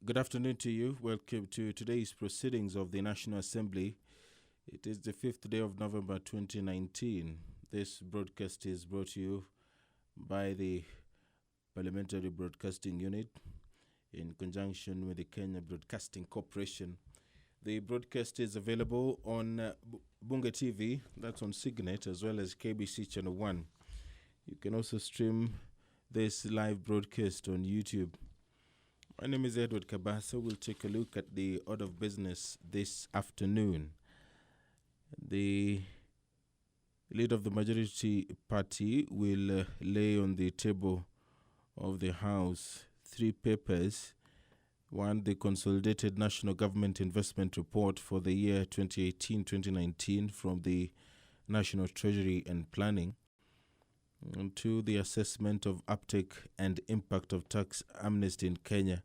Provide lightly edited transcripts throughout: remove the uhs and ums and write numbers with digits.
Good afternoon to you. Welcome to today's proceedings of the National Assembly. It is the 5th day of November 2019. This broadcast is brought to you by the Parliamentary Broadcasting Unit in conjunction with the Kenya Broadcasting Corporation. The broadcast is available on Bunge TV, that's on Signet, as well as KBC Channel 1. You can also stream this live broadcast on YouTube. My name is Edward Kabasa. We'll take a look at the order of business this afternoon. The leader of the majority party will lay on the table of the House 3 papers. One, the Consolidated National Government Investment Report for the year 2018-2019 from the National Treasury and Planning. And 2, the assessment of uptake and impact of tax amnesty in Kenya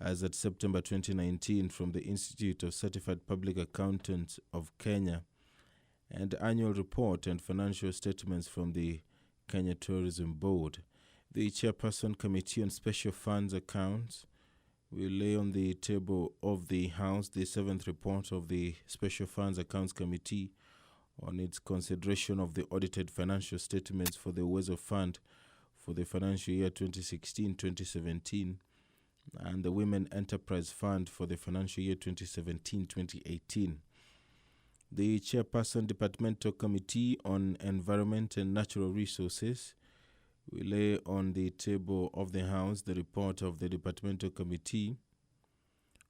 as at September 2019 from the Institute of Certified Public Accountants of Kenya, and annual report and financial statements from the Kenya Tourism Board. The Chairperson Committee on Special Funds Accounts will lay on the table of the House the 7th report of the Special Funds Accounts Committee on its consideration of the audited financial statements for the Uwezo Fund for the financial year 2016-2017 and the Women Enterprise Fund for the financial year 2017-2018. The Chairperson Departmental Committee on Environment and Natural Resources will lay on the table of the House the report of the Departmental Committee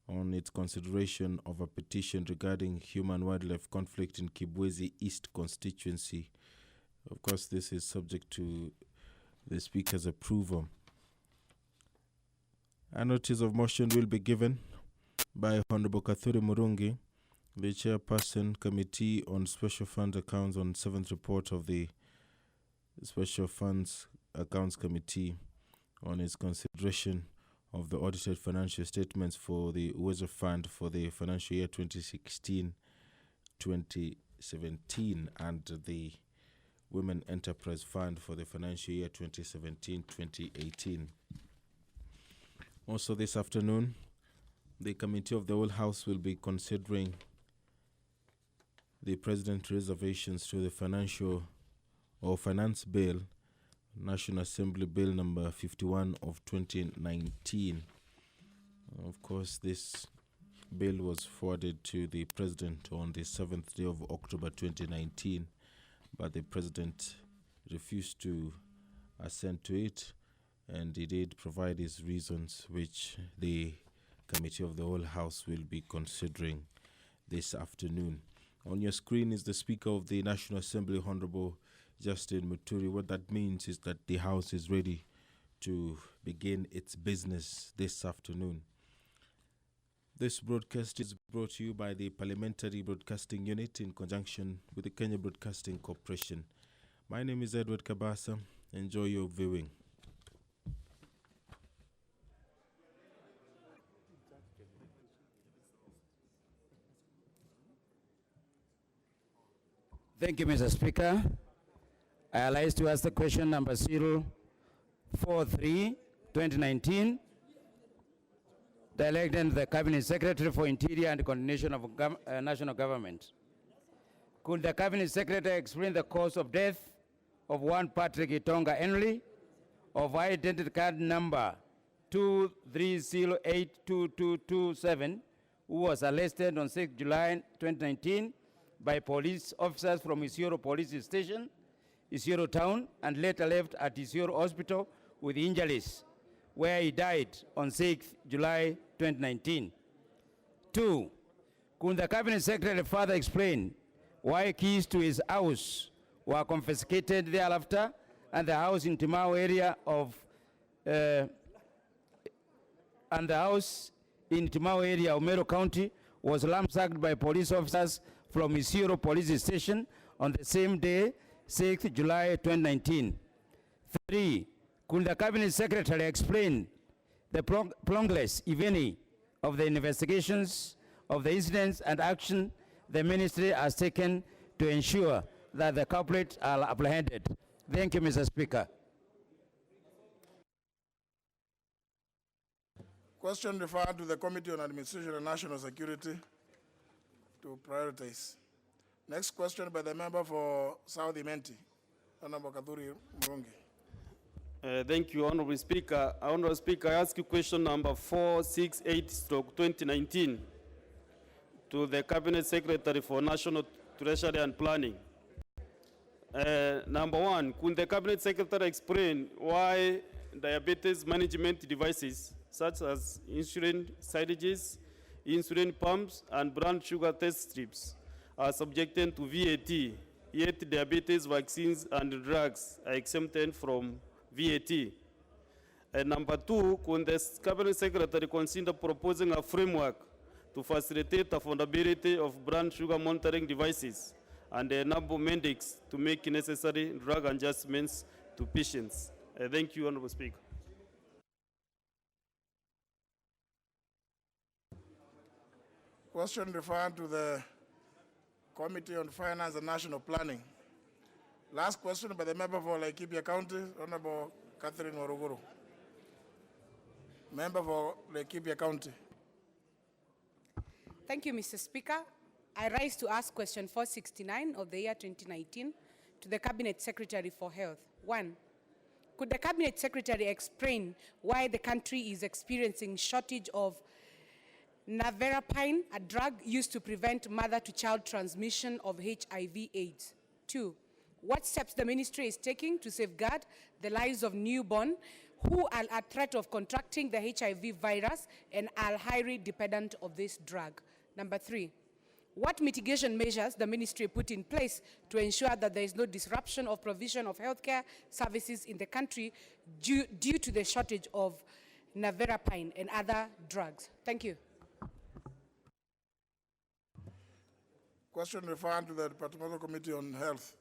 on its consideration of a petition regarding human-wildlife conflict in Kibwezi East constituency. Of course, this is subject to the Speaker's approval. A notice of motion will be given by Honorable Kathuri Murungi, the Chairperson Committee on Special Funds Accounts, on 7th report of the Special Funds Accounts Committee on its consideration of the audited financial statements for the Uwezo Fund for the financial year 2016-2017 and the Women Enterprise Fund for the financial year 2017-2018. Also this afternoon, the Committee of the Whole House will be considering the President's reservations to the Finance Bill, National Assembly Bill number 51 of 2019. Of course, this bill was forwarded to the President on the 7th day of October 2019, but the President refused to assent to it, and he did provide his reasons, which the Committee of the Whole House will be considering this afternoon. On your screen is the Speaker of the National Assembly, Honorable Justin Muturi. What that means is that the House is ready to begin its business this afternoon. This broadcast is brought to you by the Parliamentary Broadcasting Unit in conjunction with the Kenya Broadcasting Corporation. My name is Edward Kabasa. Enjoy your viewing. Thank you, Mr. Speaker. I rise to ask the question number 043-2019, directing the Cabinet Secretary for Interior and Coordination of National Government. Could the Cabinet Secretary explain the cause of death of one Patrick Itonga Henry of identity card number 230822227, who was arrested on 6 July 2019 by police officers from Isiolo Police Station, Isiolo Town, and later left at Isiolo Hospital with injuries, where he died on 6 July 2019. 2, could the Cabinet Secretary further explain why keys to his house were confiscated thereafter, and the house in Timau area of Meru County was ransacked by police officers from Isiolo Police Station on the same day, 6th July 2019. 3, could the Cabinet Secretary explain the progress, if any, of the investigations of the incidents and action the Ministry has taken to ensure that the culprits are apprehended? Thank you, Mr. Speaker. Question referred to the Committee on Administration and National Security to prioritize. Next question by the member for South Imenti, Honorable Kaduri Murungi. Thank you, Honorable Speaker. Honorable Speaker, I ask you question number 468/2019 to the Cabinet Secretary for National Treasury and Planning. Number one, could the Cabinet Secretary explain why diabetes management devices such as insulin syringes, insulin pumps, and brown sugar test strips are subjected to VAT, yet diabetes vaccines and drugs are exempted from VAT? And number two, could the Cabinet Secretary consider proposing a framework to facilitate the affordability of brown sugar monitoring devices and enable medics to make necessary drug adjustments to patients? Thank you, Honorable Speaker. Question referred to the Committee on Finance and National Planning. Last question by the member for Laikipia County, Honorable Catherine Waruguru. Member for Laikipia County. Thank you, Mr. Speaker. I rise to ask question 469 of the year 2019 to the Cabinet Secretary for Health. 1. Could the Cabinet Secretary explain why the country is experiencing shortage of naverapine, a drug used to prevent mother-to-child transmission of HIV/AIDS? 2. What steps the ministry is taking to safeguard the lives of newborn who are at threat of contracting the HIV virus and are highly dependent of this drug? Number 3. What mitigation measures the ministry put in place to ensure that there is no disruption of provision of healthcare services in the country due to the shortage of naverapine and other drugs? Thank you. Question referred to the Departmental Committee on Health.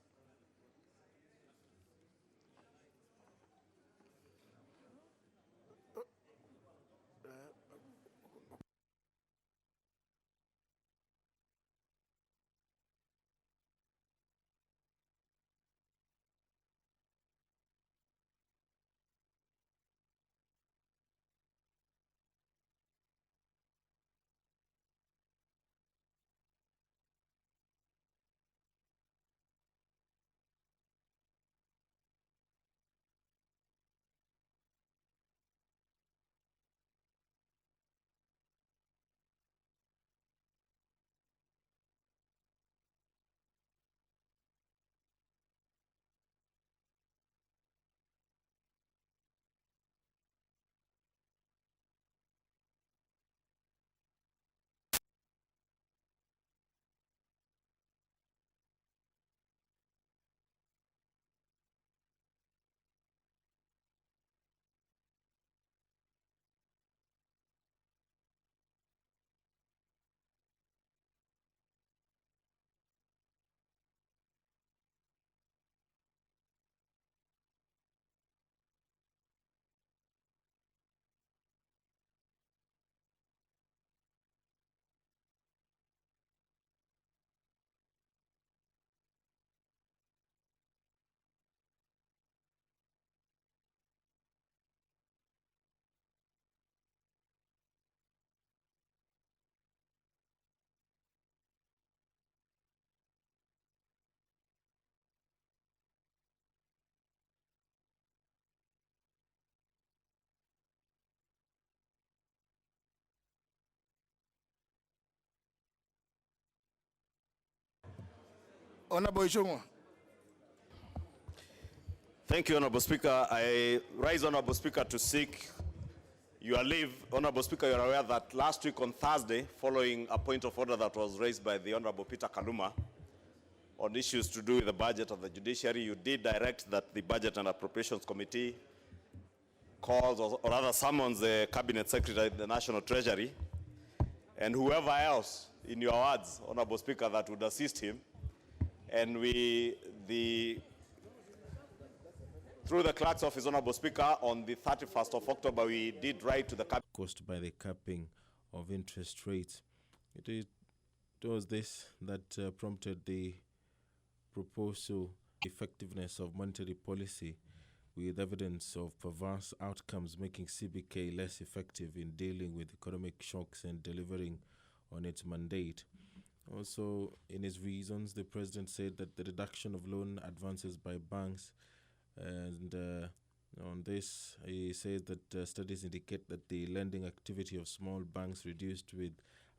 Honorable Ishungwa. Thank you, Honorable Speaker. I rise, Honorable Speaker, to seek your leave. Honorable Speaker, you are aware that last week on Thursday, following a point of order that was raised by the Honorable Peter Kaluma on issues to do with the budget of the judiciary, you did direct that the Budget and Appropriations Committee calls or rather summons the Cabinet Secretary of the National Treasury and whoever else, in your words, Honorable Speaker, that would assist him. And through the clerk's office, Honorable Speaker, on the 31st of October, we did write to the cabinet. Caused by the capping of interest rates. It was this that prompted the proposal effectiveness of monetary policy with evidence of perverse outcomes making CBK less effective in dealing with economic shocks and delivering on its mandate. Also, in his reasons, the president said that the reduction of loan advances by banks, and on this, he says that studies indicate that the lending activity of small banks reduced, with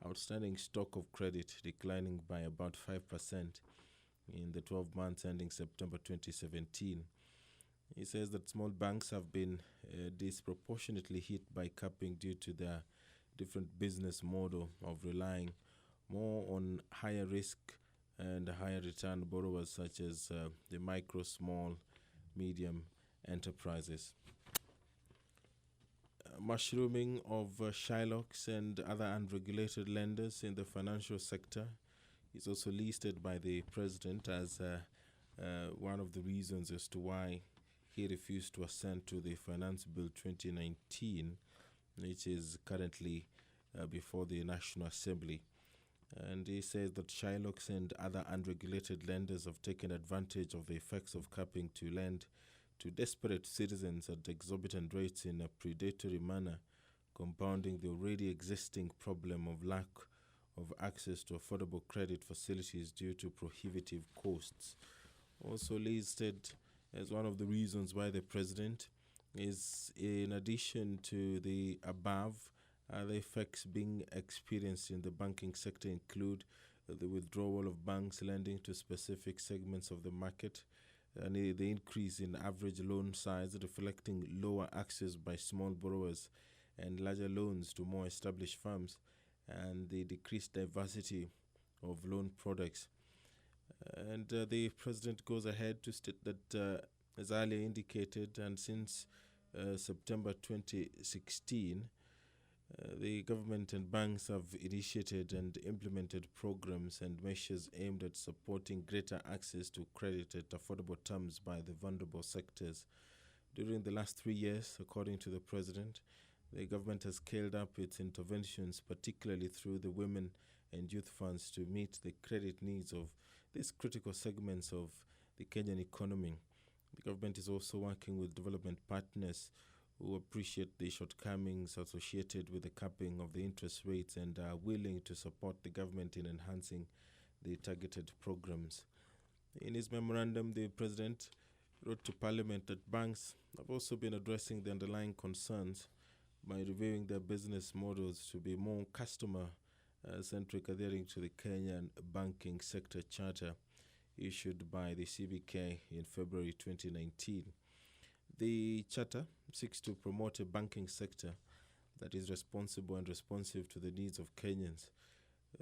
outstanding stock of credit declining by about 5% in the 12 months ending September 2017. He says that small banks have been disproportionately hit by capping due to their different business model of relying more on higher risk and higher return borrowers such as the micro, small, medium enterprises. Mushrooming of Shylocks and other unregulated lenders in the financial sector is also listed by the president as one of the reasons as to why he refused to assent to the Finance Bill 2019, which is currently before the National Assembly. And he says that Shylocks and other unregulated lenders have taken advantage of the effects of capping to lend to desperate citizens at exorbitant rates in a predatory manner, compounding the already existing problem of lack of access to affordable credit facilities due to prohibitive costs. Also listed as one of the reasons why the president is, in addition to the above, the effects being experienced in the banking sector include the withdrawal of banks lending to specific segments of the market, and the increase in average loan size reflecting lower access by small borrowers and larger loans to more established firms, and the decreased diversity of loan products. And the president goes ahead to state that, as earlier indicated, and since September 2016, the government and banks have initiated and implemented programs and measures aimed at supporting greater access to credit at affordable terms by the vulnerable sectors. During the last 3 years, according to the president, the government has scaled up its interventions, particularly through the women and youth funds, to meet the credit needs of these critical segments of the Kenyan economy. The government is also working with development partners who appreciate the shortcomings associated with the capping of the interest rates and are willing to support the government in enhancing the targeted programs. In his memorandum, the president wrote to Parliament that banks have also been addressing the underlying concerns by reviewing their business models to be more customer-centric, adhering to the Kenyan Banking Sector Charter issued by the CBK in February 2019. The charter seeks to promote a banking sector that is responsible and responsive to the needs of Kenyans.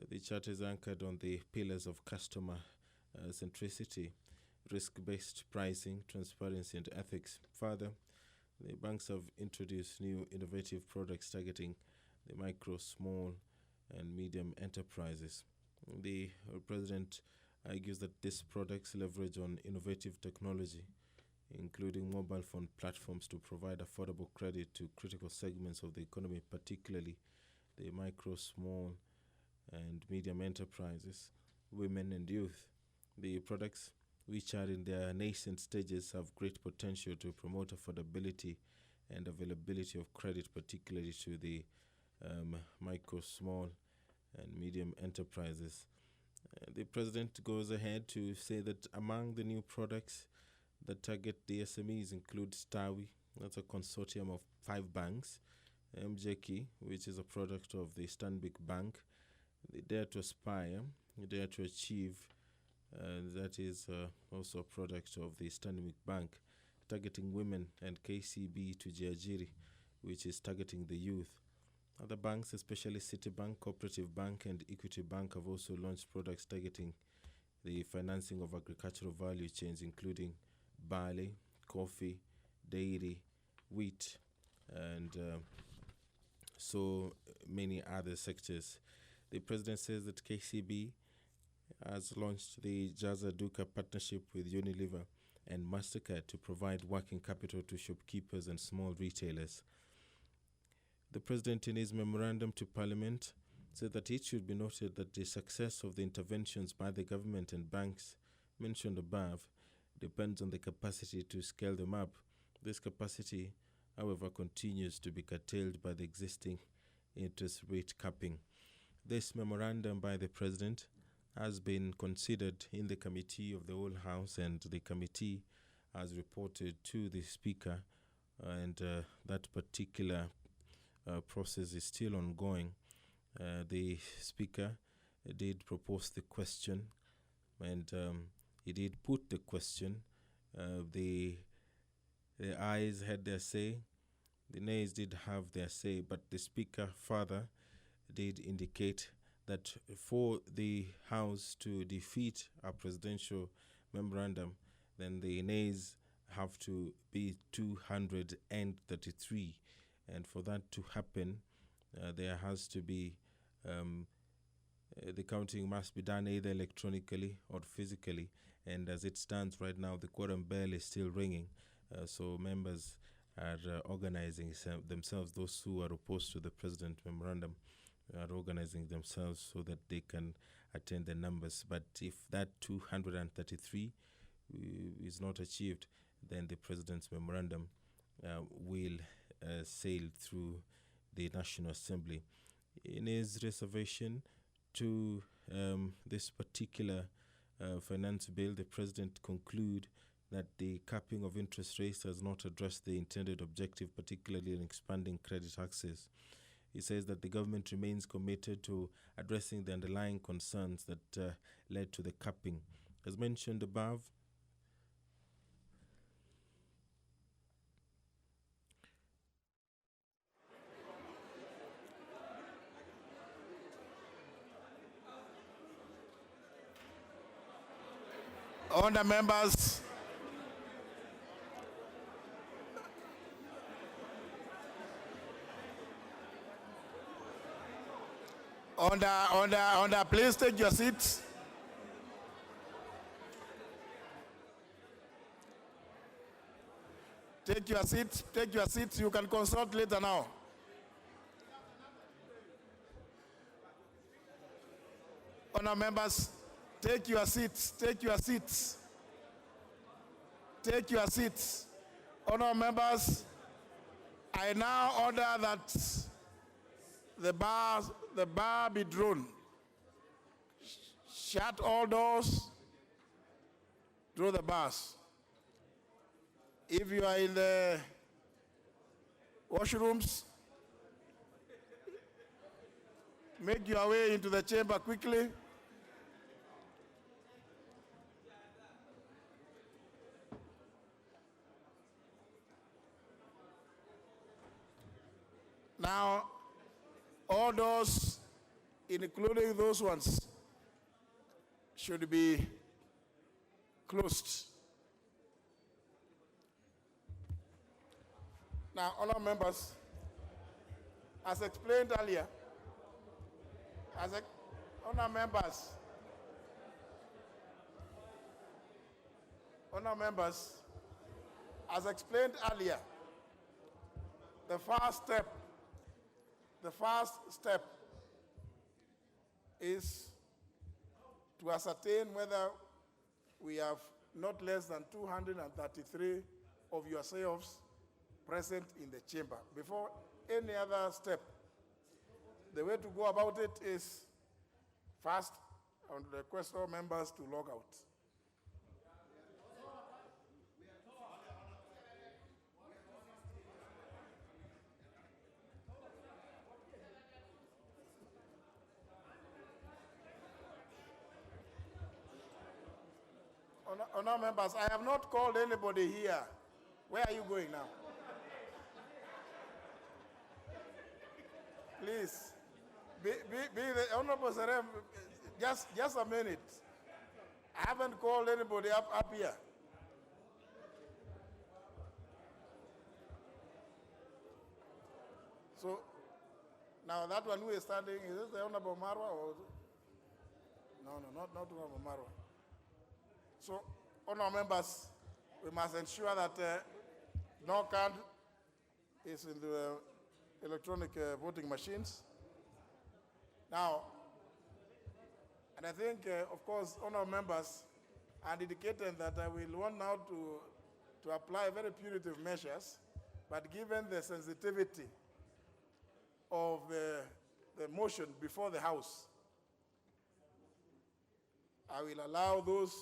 The charter is anchored on the pillars of customer centricity, risk-based pricing, transparency, and ethics. Further, the banks have introduced new innovative products targeting the micro, small, and medium enterprises. The president argues that these products leverage on innovative technology, including mobile phone platforms, to provide affordable credit to critical segments of the economy, particularly the micro, small, and medium enterprises, women, and youth. The products, which are in their nascent stages, have great potential to promote affordability and availability of credit, particularly to the micro, small, and medium enterprises. The president goes ahead to say that among the new products that target the SMEs include Stawi, that's a consortium of 5 banks, MJK, which is a product of the Stanbic Bank, the Dare to Aspire, Dare to Achieve, that is also a product of the Stanbic Bank, targeting women, and KCB to Jiajiri, which is targeting the youth. Other banks, especially Citibank, Cooperative Bank, and Equity Bank, have also launched products targeting the financing of agricultural value chains, including barley, coffee, dairy, wheat, and so many other sectors. The president says that KCB has launched the Jaza Duka partnership with Unilever and MasterCard to provide working capital to shopkeepers and small retailers. The president, in his memorandum to Parliament, said that it should be noted that the success of the interventions by the government and banks mentioned above depends on the capacity to scale them up This capacity, however, continues to be curtailed by the existing interest rate capping. This memorandum by the President has been considered in the committee of the whole House, and the committee has reported to the Speaker, and that particular process is still ongoing. The Speaker did propose the question, and he did put the question. The ayes had their say, the nays did have their say, but the Speaker further did indicate that for the House to defeat a presidential memorandum, then the nays have to be 233. And for that to happen, there has to be, the counting must be done either electronically or physically. And as it stands right now, the quorum bell is still ringing. So members are organizing themselves. Those who are opposed to the President memorandum are organizing themselves so that they can attend the numbers. But if that 233 is not achieved, then the President's memorandum will sail through the National Assembly. In his reservation to this particular finance bill, the President concluded that the capping of interest rates has not addressed the intended objective, particularly in expanding credit access. He says that the government remains committed to addressing the underlying concerns that led to the capping. As mentioned above, Honourable members, please take your seats. Take your seats. You can consult later now. Honourable members, take your seats. Honourable members, I now order that the bar be drawn. Shut all doors, draw the bars. If you are in the washrooms, make your way into the chamber quickly. Now, all doors, including those ones, should be closed. Now, honourable members, as explained earlier, honourable members, as explained earlier, the first step is to ascertain whether we have not less than 233 of yourselves present in the chamber. Before any other step, the way to go about it is first, I would request all members to log out. Honourable members, I have not called anybody here. Where are you going now? Please, be the Honourable Serem, just a minute. I haven't called anybody up here. So, now that one who is standing, is this the Honourable Marwa or? No, not Honourable Marwa. So, honourable members, we must ensure that no card is in the electronic voting machines. Now, and I think, of course, honourable members are indicating that I will want now to to apply very punitive measures, but given the sensitivity of the motion before the House, I will allow those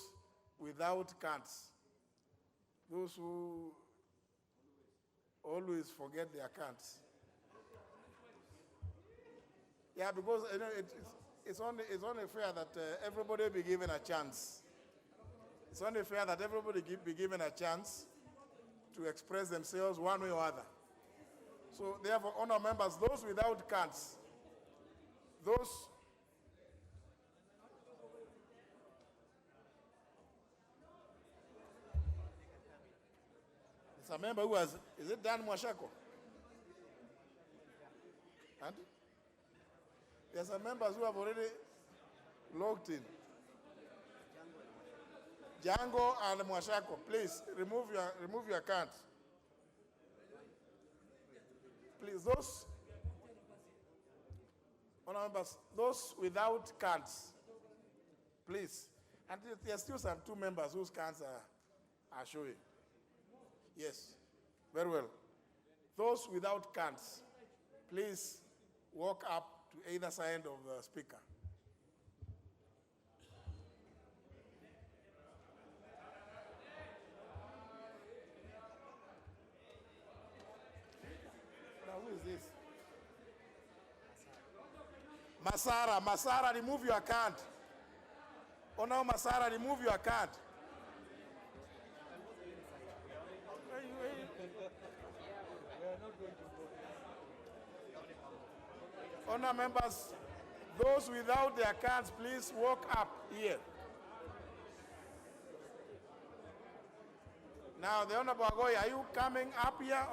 without cards, those who always forget their cards. Yeah, because you know, it's only fair that everybody be given a chance. It's only fair that everybody be given a chance to express themselves one way or other. So therefore, honor members, those without cards, those there's a member who has, is it Dan Mwashako? And there's some members who have already logged in. Django and Mwashako, please remove your cards. Please, those honor members, those without cards, please. And there's still some 2 members whose cards are showing. Yes, very well. Those without cards, please walk up to either side of the speaker. Now, who is this? Masara, remove your card. Oh no, Masara, remove your card. Honor members, those without their cards, please walk up here. Now, the Honorable Agoy, are you coming up here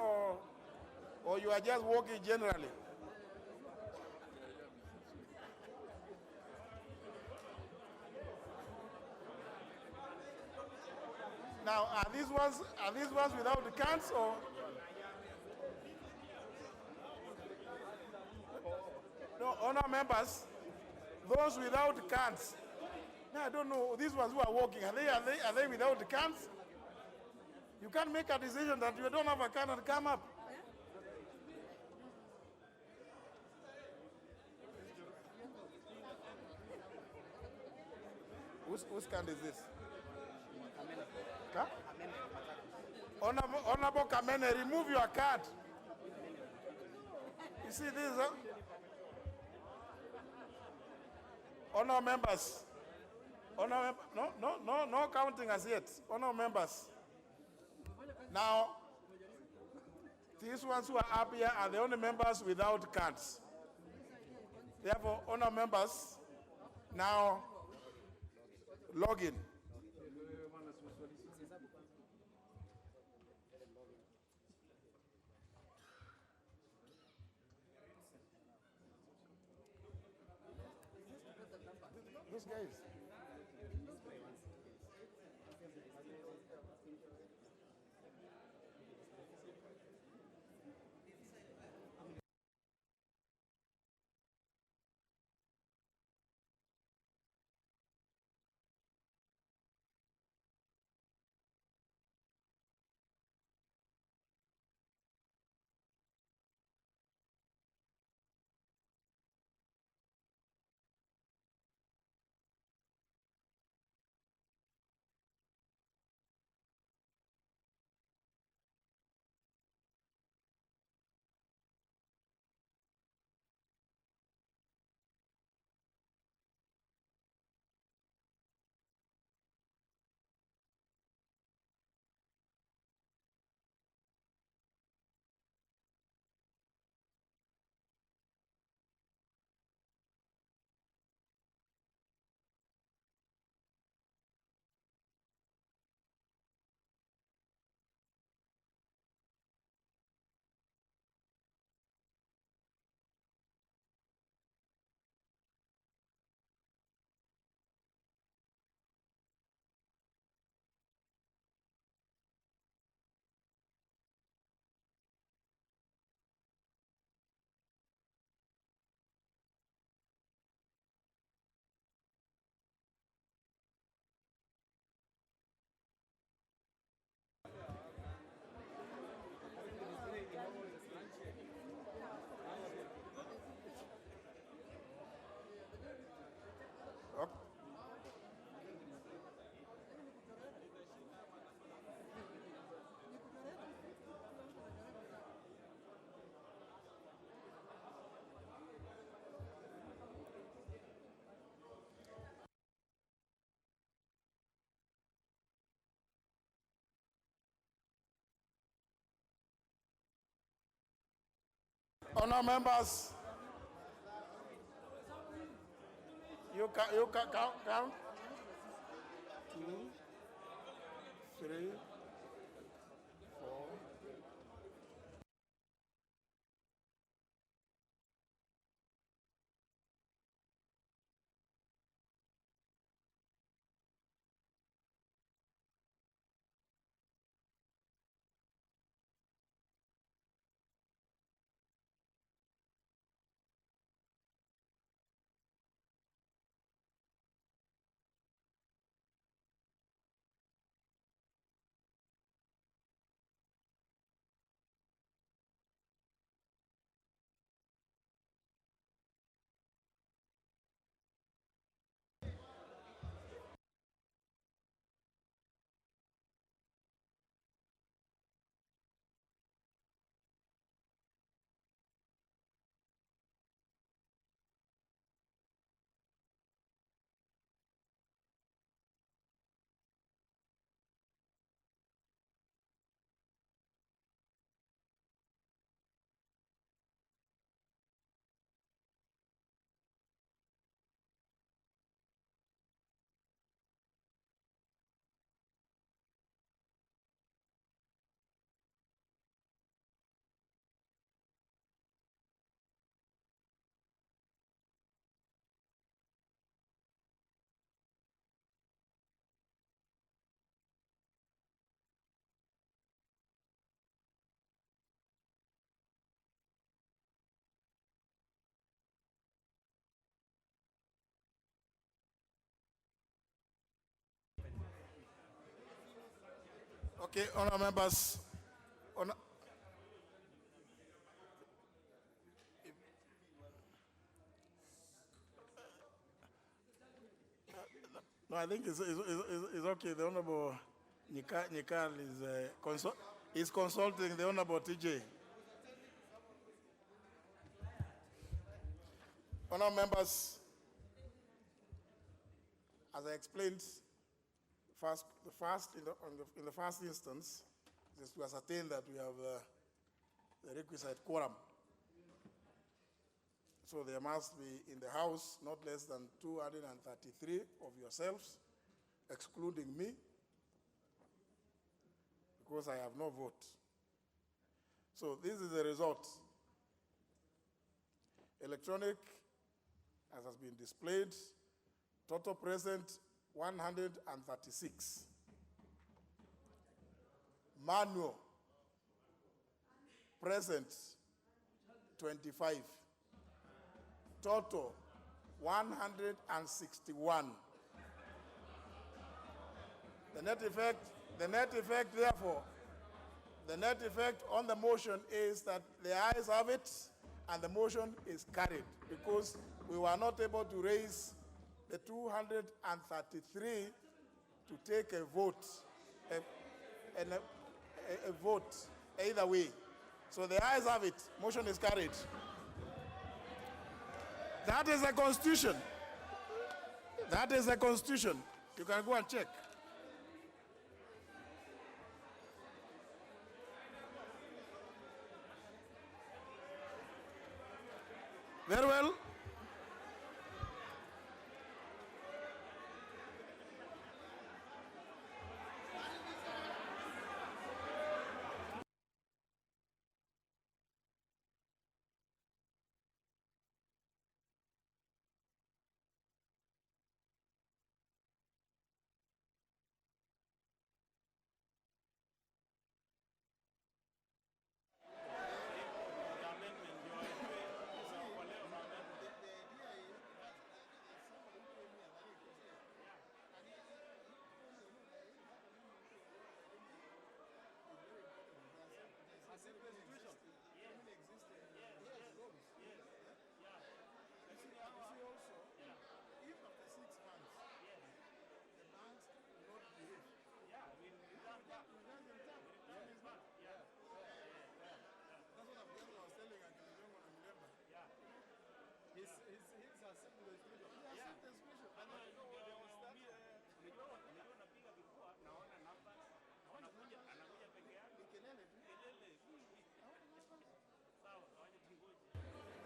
or you are just walking generally? Now, are these ones without the cards or? No, honor members, those without cards. No, I don't know. These ones who are walking, are they without the cards? You can't make a decision that you don't have a card and come up. Whose card is this? Huh? Honorable Kamene, remove your card. You see this, huh? Honor members. No counting as yet. Honor members. Now, these ones who are up here are the only members without cards. Therefore, honor members, now log in. Those guys. Honor members, you count. 2, 3, 4. Okay, honor members. Honor, no, I think it's okay. The Honorable Nikal is consulting the Honorable TJ. Honor members, as I explained, in the first instance, is to ascertain that we have the requisite quorum. So there must be in the House not less than 233 of yourselves, excluding me, because I have no vote. So this is the result. Electronic, as has been displayed, total present 136. Manual, present 25. Total 161. The net effect, therefore, the net effect on the motion is that the ayes have it and the motion is carried because we were not able to raise the 233 to take a vote, a vote either way. So the ayes have it, motion is carried. That is a constitution. That is a constitution. You can go and check. Very well.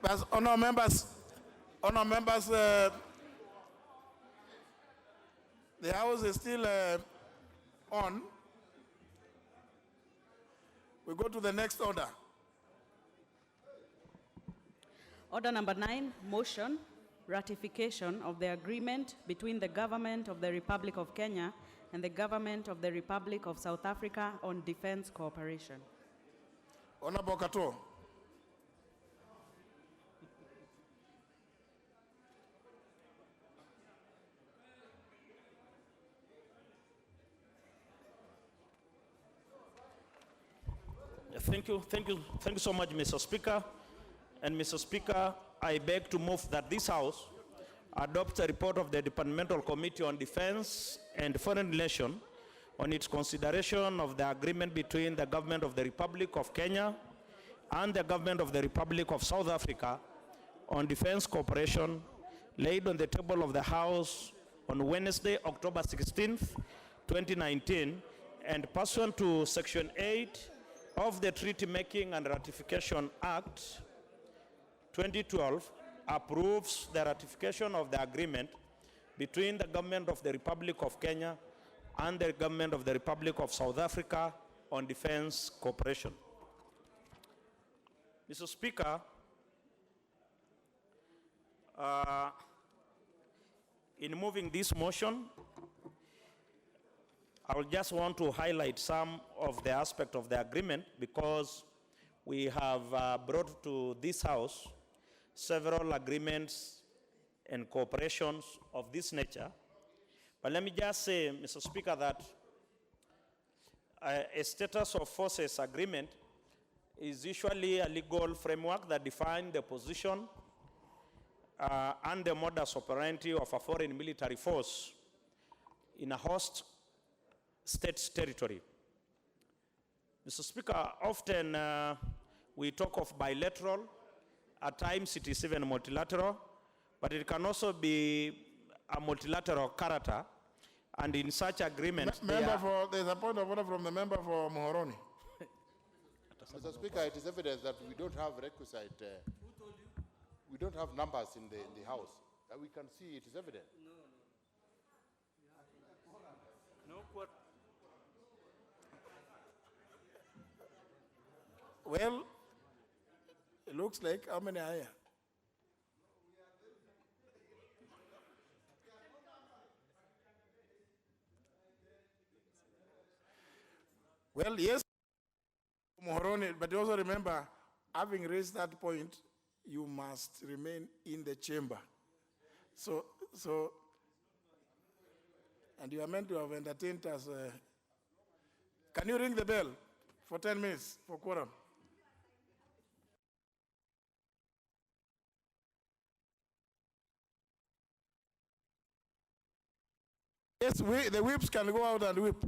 But honor members, the House is still on. We go to the next order. Order number 9, motion, ratification of the agreement between the Government of the Republic of Kenya and the Government of the Republic of South Africa on defense cooperation. Honorable Kato. Thank you so much, Mr. Speaker. And Mr. Speaker, I beg to move that this House adopts a report of the Departmental Committee on Defense and Foreign Relations on its consideration of the agreement between the Government of the Republic of Kenya and the Government of the Republic of South Africa on defense cooperation laid on the table of the House on Wednesday, October 16th, 2019, and pursuant to Section 8 of the Treaty Making and Ratification Act 2012, approves the ratification of the agreement between the Government of the Republic of Kenya and the Government of the Republic of South Africa on defense cooperation. Mr. Speaker, in moving this motion, I will just want to highlight some of the aspects of the agreement because we have brought to this House several agreements and cooperations of this nature. But let me just say, Mr. Speaker, that a status of forces agreement is usually a legal framework that defines the position and the modus operandi of a foreign military force in a host state's territory. Mr. Speaker, often we talk of bilateral. At times it is even multilateral, but it can also be a multilateral character. And in such agreements, there's a point of order from the member for Muhoroni. Mr. Speaker, it is evident that we don't have requisite, we don't have numbers in the House. We can see it is evident. Well, it looks like how many are here? Well, yes, Muhoroni, but you also remember, having raised that point, you must remain in the chamber. So, and you are meant to have entertained us. Can you ring the bell for 10 minutes for quorum? Yes, the whips can go out and whip.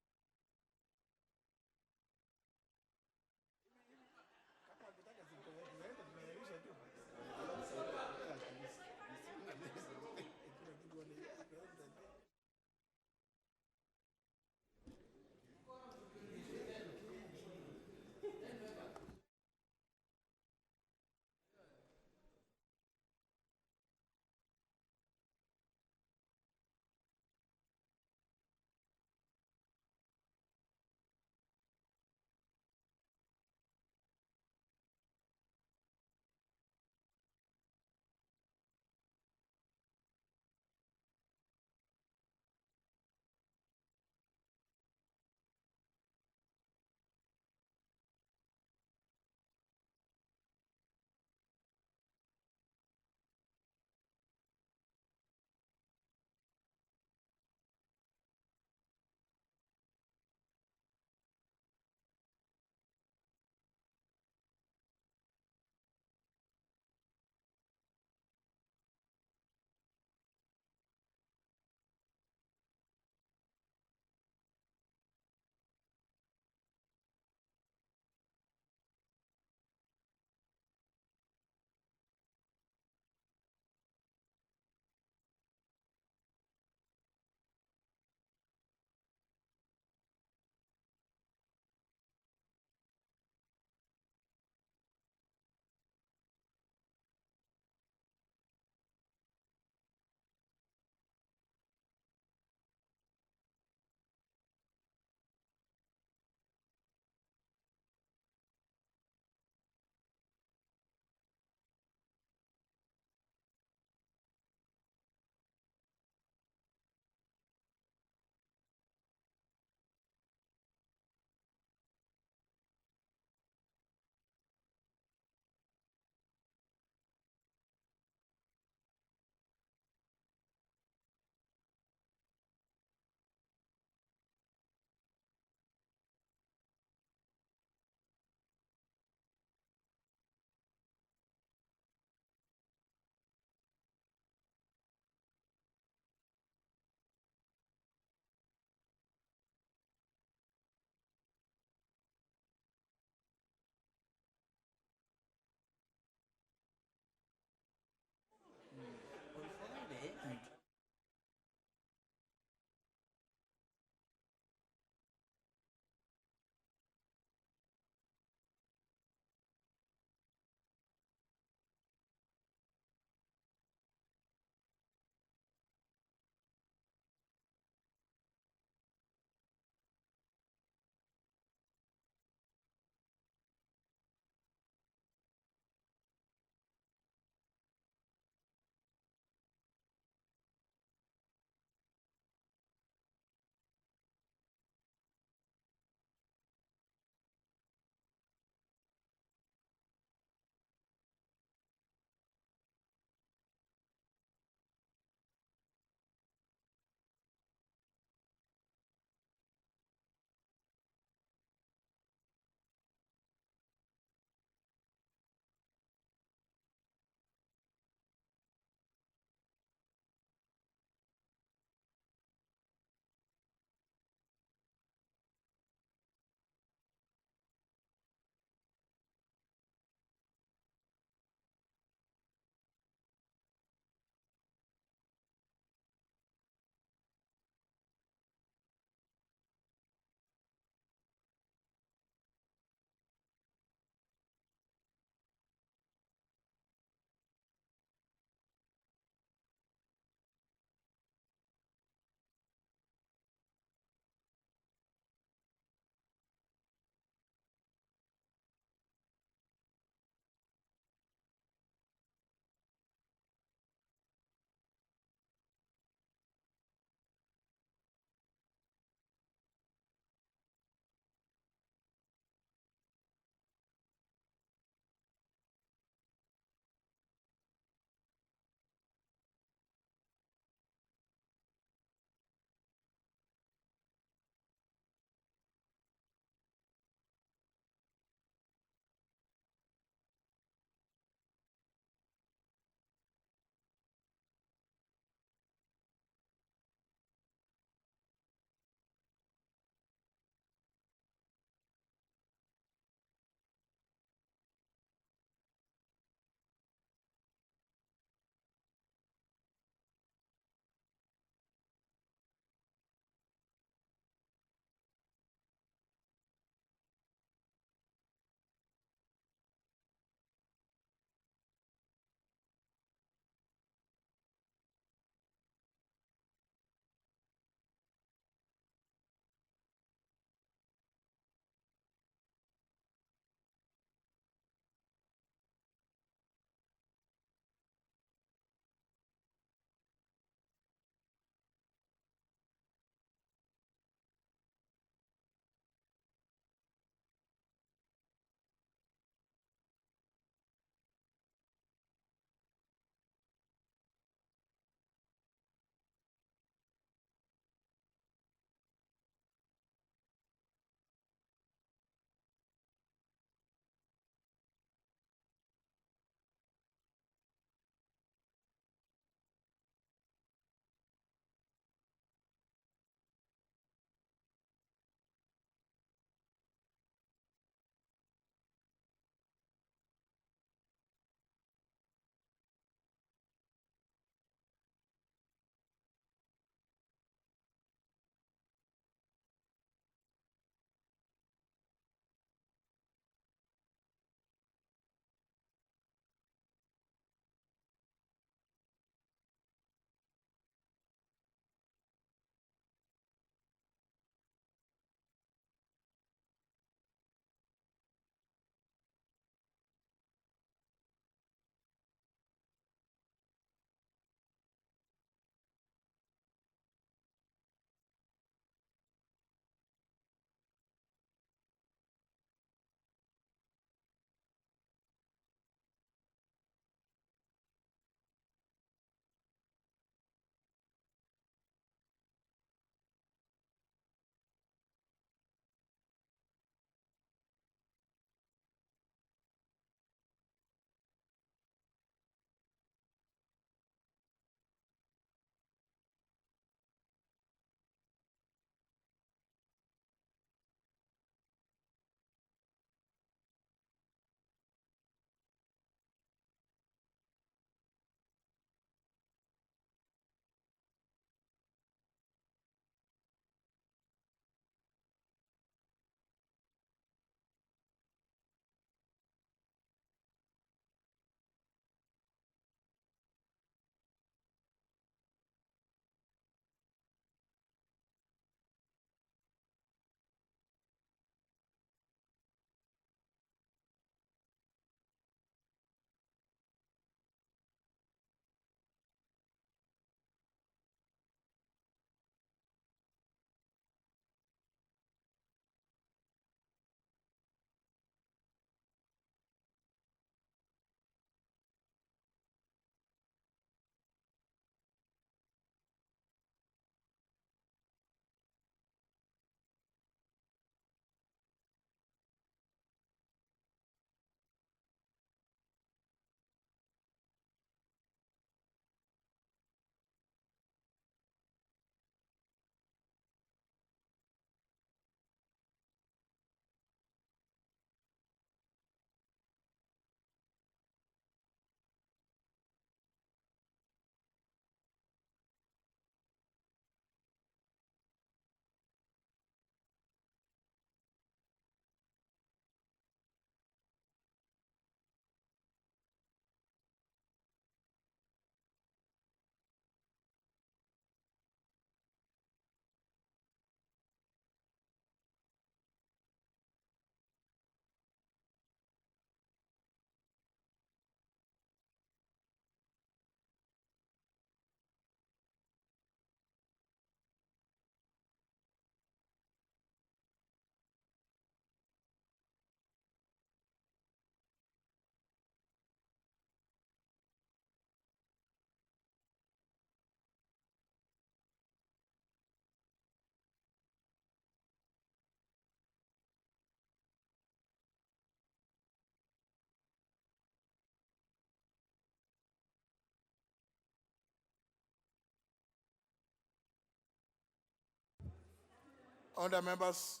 Honourable members,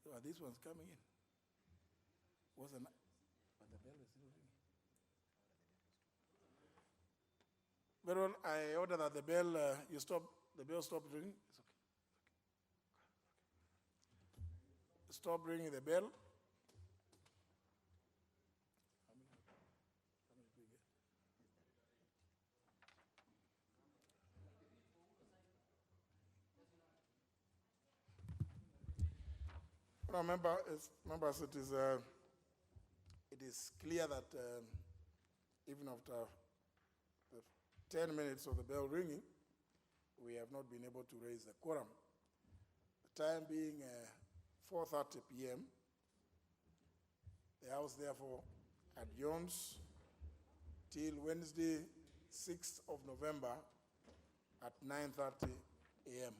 so are these ones coming in? But the bell is still ringing. Very well, I order that the bell, the bell stop ringing. It's okay. Stop ringing the bell. How many do we get? No, members, it is clear that even after the 10 minutes of the bell ringing, we have not been able to raise the quorum. The time being 4:30 p.m., the House therefore adjourns till Wednesday, 6th of November at 9:30 a.m.